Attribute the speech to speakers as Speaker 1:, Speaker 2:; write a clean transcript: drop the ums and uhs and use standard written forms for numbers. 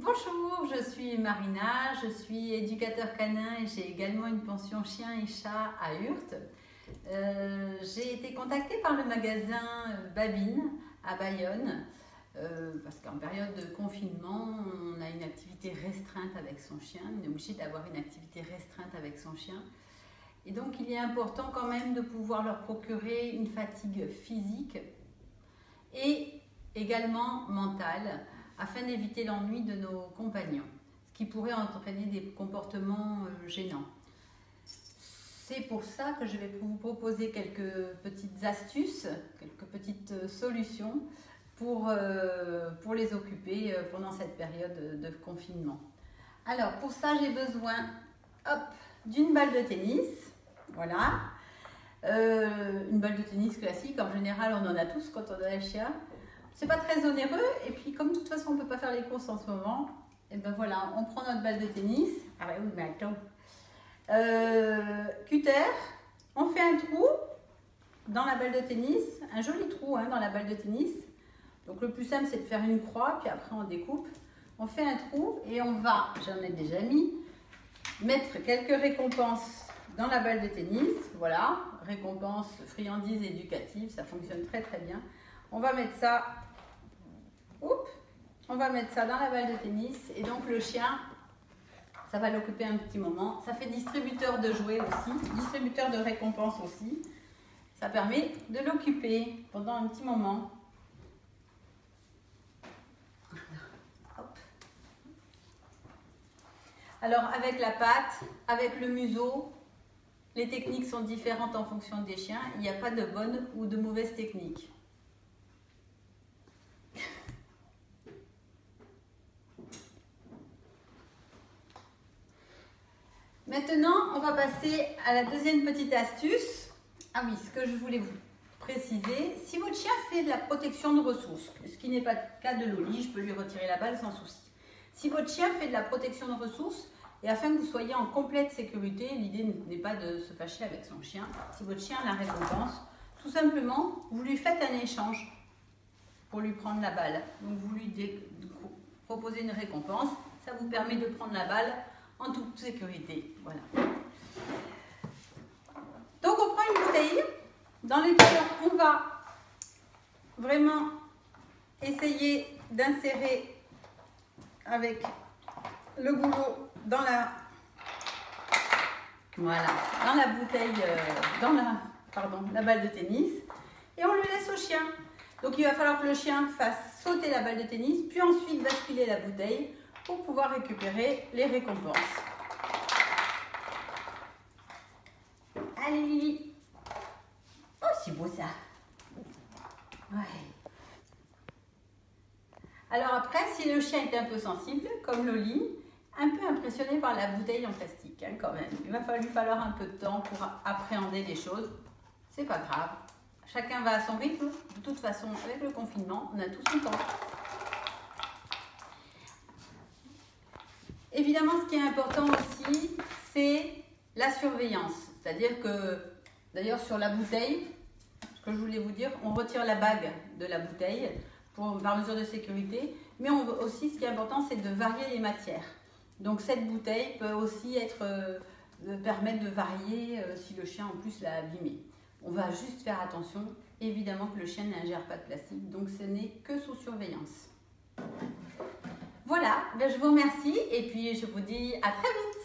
Speaker 1: Bonjour, je suis Marina, je suis éducateur canin et j'ai également une pension chien et chat à Hurth. J'ai été contactée par le magasin Babine à Bayonne parce qu'en période de confinement, on a une activité restreinte avec son chien, on est obligé d'avoir une activité restreinte avec son chien. Et donc il est important quand même de pouvoir leur procurer une fatigue physique et également mentale, afin d'éviter l'ennui de nos compagnons, ce qui pourrait entraîner des comportements gênants. C'est pour ça que je vais vous proposer quelques petites astuces, quelques petites solutions pour les occuper pendant cette période de confinement. Alors pour ça, j'ai besoin d'une balle de tennis, voilà. Une balle de tennis classique, en général on en a tous quand on a un chien. C'est pas très onéreux et puis comme de toute façon on peut pas faire les courses en ce moment, et ben voilà, on prend notre balle de tennis. Ah ouais, oui, mais attends. Cutter, on fait un trou dans la balle de tennis, un joli trou dans la balle de tennis. Donc le plus simple c'est de faire une croix, puis après on découpe. On fait un trou et on va, j'en ai déjà mis, mettre quelques récompenses dans la balle de tennis. Voilà, récompenses, friandises éducatives, ça fonctionne très très bien. On va mettre ça, on va mettre ça dans la balle de tennis et donc le chien, ça va l'occuper un petit moment. Ça fait distributeur de jouets aussi, distributeur de récompenses aussi. Ça permet de l'occuper pendant un petit moment. Hop. Alors avec la patte, avec le museau, les techniques sont différentes en fonction des chiens. Il n'y a pas de bonne ou de mauvaise technique. Maintenant, on va passer à la deuxième petite astuce. Ah oui, ce que je voulais vous préciser, si votre chien fait de la protection de ressources, ce qui n'est pas le cas de Loli, je peux lui retirer la balle sans souci. Si votre chien fait de la protection de ressources, et afin que vous soyez en complète sécurité, l'idée n'est pas de se fâcher avec son chien. Si votre chien la récompense, tout simplement, vous lui faites un échange pour lui prendre la balle. Donc vous lui proposez une récompense, ça vous permet de prendre la balle en toute sécurité. Voilà. Donc on prend une bouteille dans laquelle on va vraiment essayer d'insérer avec le goulot dans la bouteille, la balle de tennis, et on le laisse au chien. Donc il va falloir que le chien fasse sauter la balle de tennis, puis ensuite basculer la bouteille pour pouvoir récupérer les récompenses. Allez Lily. Oh, c'est beau ça. Ouais. Alors après, si le chien est un peu sensible, comme Loli, un peu impressionné par la bouteille en plastique quand même. Il va lui falloir un peu de temps pour appréhender les choses. C'est pas grave. Chacun va à son rythme. De toute façon, avec le confinement, on a tous son temps. Évidemment, ce qui est important aussi, c'est la surveillance. C'est-à-dire que, d'ailleurs, sur la bouteille, ce que je voulais vous dire, on retire la bague de la bouteille par mesure de sécurité. Mais aussi, ce qui est important, c'est de varier les matières. Donc, cette bouteille peut aussi permettre de varier si le chien, en plus, l'a abîmée. On va juste faire attention, évidemment, que le chien n'ingère pas de plastique. Donc, ce n'est que sous surveillance. Voilà, je vous remercie et puis je vous dis à très vite.